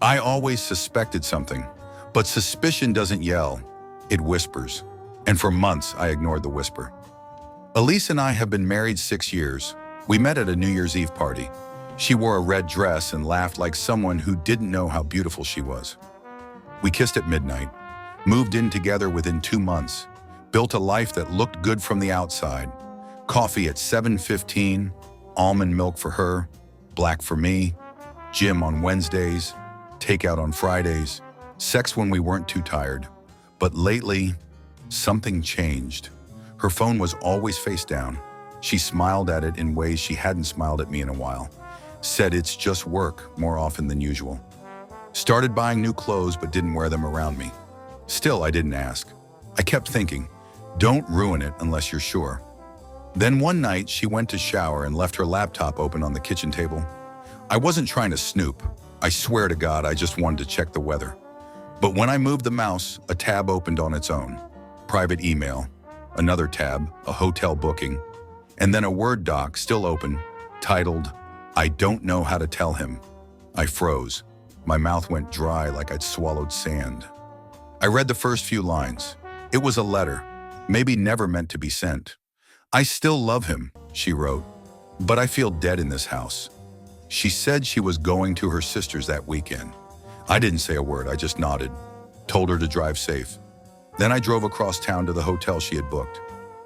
I always suspected something, but suspicion doesn't yell, it whispers. And for months, I ignored the whisper. Elise and I have been married 6 years. We met at a New Year's Eve party. She wore a red dress and laughed like someone who didn't know how beautiful she was. We kissed at midnight, moved in together within 2 months, built a life that looked good from the outside. Coffee at 7:15, almond milk for her, black for me, gym on Wednesdays, takeout on Fridays, sex when we weren't too tired. But lately, something changed. Her phone was always face down. She smiled at it in ways she hadn't smiled at me in a while. Said it's just work more often than usual. Started buying new clothes but didn't wear them around me. Still, I didn't ask. I kept thinking, don't ruin it unless you're sure. Then one night, she went to shower and left her laptop open on the kitchen table. I wasn't trying to snoop. I swear to God, I just wanted to check the weather. But when I moved the mouse, a tab opened on its own. Private email, another tab, a hotel booking, and then a Word doc still open, titled, I don't know how to tell him. I froze. My mouth went dry like I'd swallowed sand. I read the first few lines. It was a letter, maybe never meant to be sent. I still love him, she wrote, but I feel dead in this house. She said she was going to her sister's that weekend. I didn't say a word, I just nodded, told her to drive safe. Then I drove across town to the hotel she had booked.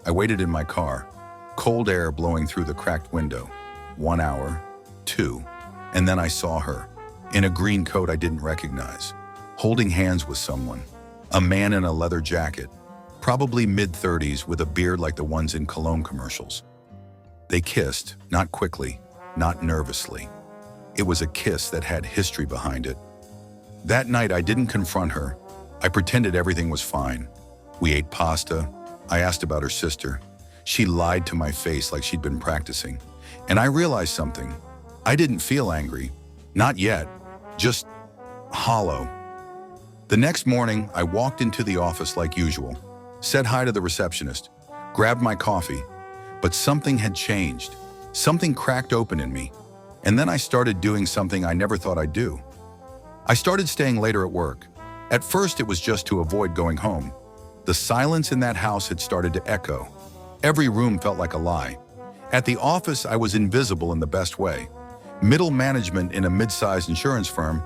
I waited in my car, cold air blowing through the cracked window. 1 hour, 2, and then I saw her, in a green coat I didn't recognize, holding hands with someone, a man in a leather jacket, probably mid-30s with a beard like the ones in cologne commercials. They kissed, not quickly, not nervously. It was a kiss that had history behind it. That night I didn't confront her. I pretended everything was fine. We ate pasta. I asked about her sister. She lied to my face like she'd been practicing. And I realized something. I didn't feel angry. Not yet. Just hollow. The next morning, I walked into the office like usual, said hi to the receptionist, grabbed my coffee, but something had changed. Something cracked open in me. And then I started doing something I never thought I'd do. I started staying later at work. At first, it was just to avoid going home. The silence in that house had started to echo. Every room felt like a lie. At the office, I was invisible in the best way. Middle management in a mid-sized insurance firm.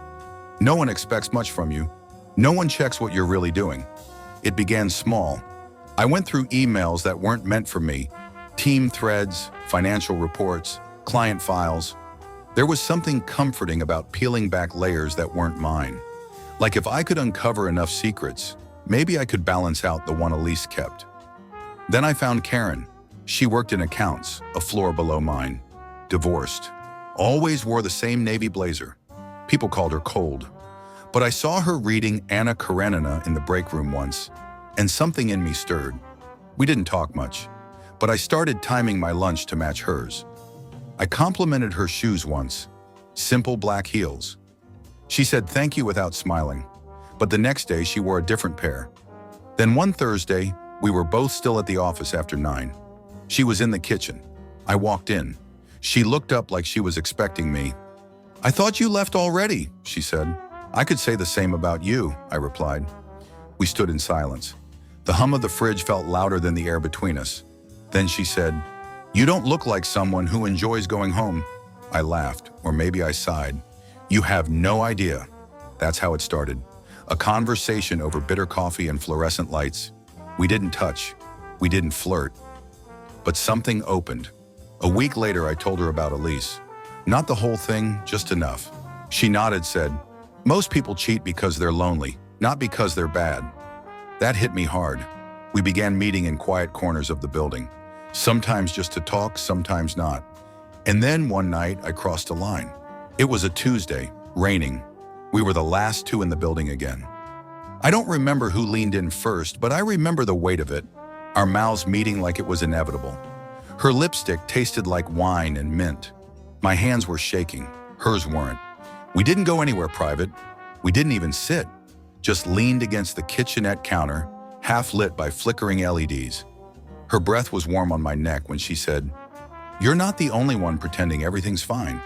No one expects much from you. No one checks what you're really doing. It began small. I went through emails that weren't meant for me, team threads, financial reports, client files. There was something comforting about peeling back layers that weren't mine. Like if I could uncover enough secrets, maybe I could balance out the one Elise kept. Then I found Karen. She worked in accounts, a floor below mine. Divorced. Always wore the same navy blazer. People called her cold. But I saw her reading Anna Karenina in the break room once, and something in me stirred. We didn't talk much, but I started timing my lunch to match hers. I complimented her shoes once, simple black heels. She said thank you without smiling, but the next day she wore a different pair. Then one Thursday, we were both still at the office after 9. She was in the kitchen. I walked in. She looked up like she was expecting me. I thought you left already, she said. I could say the same about you, I replied. We stood in silence. The hum of the fridge felt louder than the air between us. Then she said, you don't look like someone who enjoys going home. I laughed, or maybe I sighed. You have no idea. That's how it started. A conversation over bitter coffee and fluorescent lights. We didn't touch. We didn't flirt. But something opened. A week later, I told her about Elise. Not the whole thing, just enough. She nodded, said, most people cheat because they're lonely, not because they're bad. That hit me hard. We began meeting in quiet corners of the building. Sometimes just to talk, sometimes not. And then one night, I crossed a line. It was a Tuesday, raining. We were the last two in the building again. I don't remember who leaned in first, but I remember the weight of it, our mouths meeting like it was inevitable. Her lipstick tasted like wine and mint. My hands were shaking, hers weren't. We didn't go anywhere private. We didn't even sit, just leaned against the kitchenette counter, half lit by flickering LEDs. Her breath was warm on my neck when she said, you're not the only one pretending everything's fine.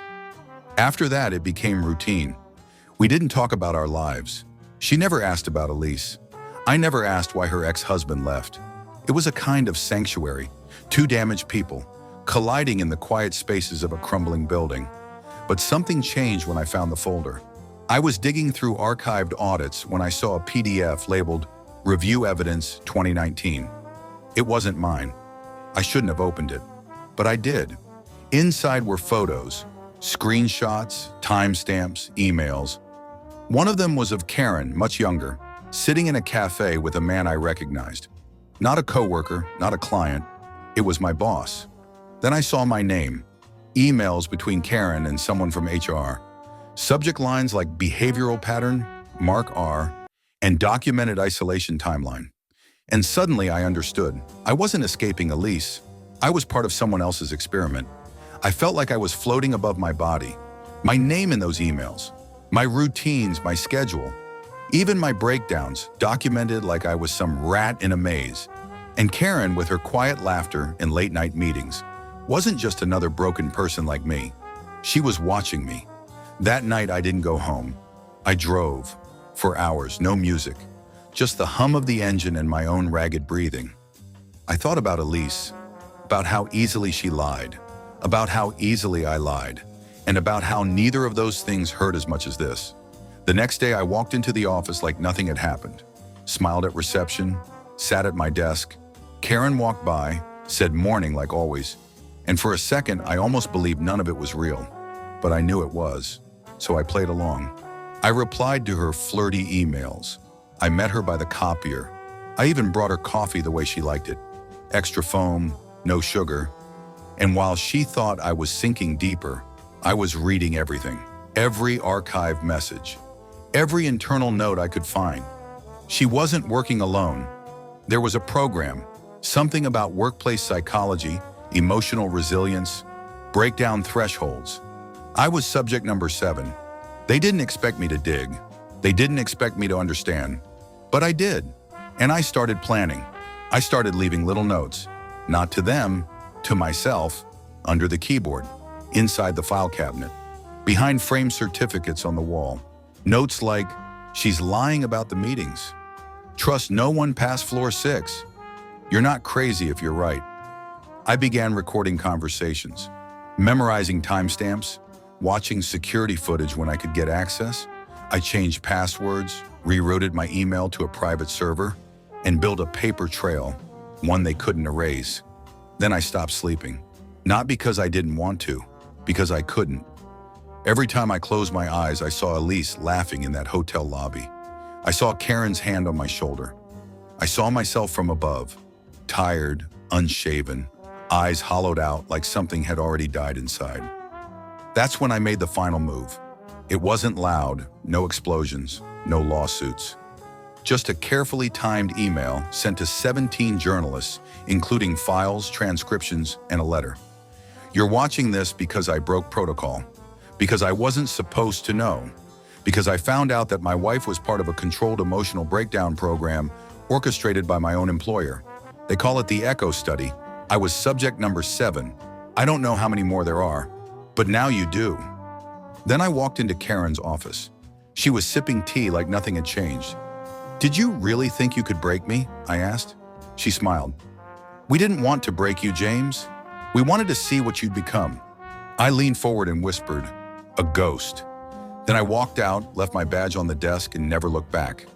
After that, it became routine. We didn't talk about our lives. She never asked about Elise. I never asked why her ex-husband left. It was a kind of sanctuary, two damaged people, colliding in the quiet spaces of a crumbling building. But something changed when I found the folder. I was digging through archived audits when I saw a PDF labeled Review Evidence 2019. It wasn't mine. I shouldn't have opened it, but I did. Inside were photos, screenshots, timestamps, emails. One of them was of Karen, much younger, sitting in a cafe with a man I recognized. Not a coworker, not a client. It was my boss. Then I saw my name, emails between Karen and someone from HR. Subject lines like behavioral pattern, Mark R, and documented isolation timeline. And suddenly I understood. I wasn't escaping Elise. I was part of someone else's experiment. I felt like I was floating above my body. My name in those emails, my routines, my schedule, even my breakdowns documented like I was some rat in a maze. And Karen, with her quiet laughter and late-night meetings, wasn't just another broken person like me. She was watching me. That night I didn't go home. I drove. For hours, no music. Just the hum of the engine and my own ragged breathing. I thought about Elise, about how easily she lied, about how easily I lied, and about how neither of those things hurt as much as this. The next day I walked into the office like nothing had happened, smiled at reception, sat at my desk. Karen walked by, said morning like always, and for a second I almost believed none of it was real, but I knew it was, so I played along. I replied to her flirty emails. I met her by the copier. I even brought her coffee the way she liked it. Extra foam, no sugar. And while she thought I was sinking deeper, I was reading everything. Every archived message. Every internal note I could find. She wasn't working alone. There was a program, something about workplace psychology, emotional resilience, breakdown thresholds. I was subject number 7. They didn't expect me to dig. They didn't expect me to understand. But I did. And I started planning. I started leaving little notes. Not to them, to myself, under the keyboard, inside the file cabinet, behind framed certificates on the wall. Notes like, she's lying about the meetings. Trust no one past floor 6. You're not crazy if you're right. I began recording conversations, memorizing timestamps, watching security footage when I could get access. I changed passwords, rerouted my email to a private server, and built a paper trail, one they couldn't erase. Then I stopped sleeping. Not because I didn't want to, because I couldn't. Every time I closed my eyes, I saw Elise laughing in that hotel lobby. I saw Karen's hand on my shoulder. I saw myself from above, tired, unshaven, eyes hollowed out like something had already died inside. That's when I made the final move. It wasn't loud, no explosions, no lawsuits. Just a carefully timed email sent to 17 journalists, including files, transcriptions, and a letter. You're watching this because I broke protocol, because I wasn't supposed to know, because I found out that my wife was part of a controlled emotional breakdown program orchestrated by my own employer. They call it the Echo Study. I was subject number 7. I don't know how many more there are, but now you do. Then I walked into Karen's office. She was sipping tea like nothing had changed. "Did you really think you could break me?" I asked. She smiled. "We didn't want to break you, James. We wanted to see what you'd become." I leaned forward and whispered, "A ghost." Then I walked out, left my badge on the desk, and never looked back.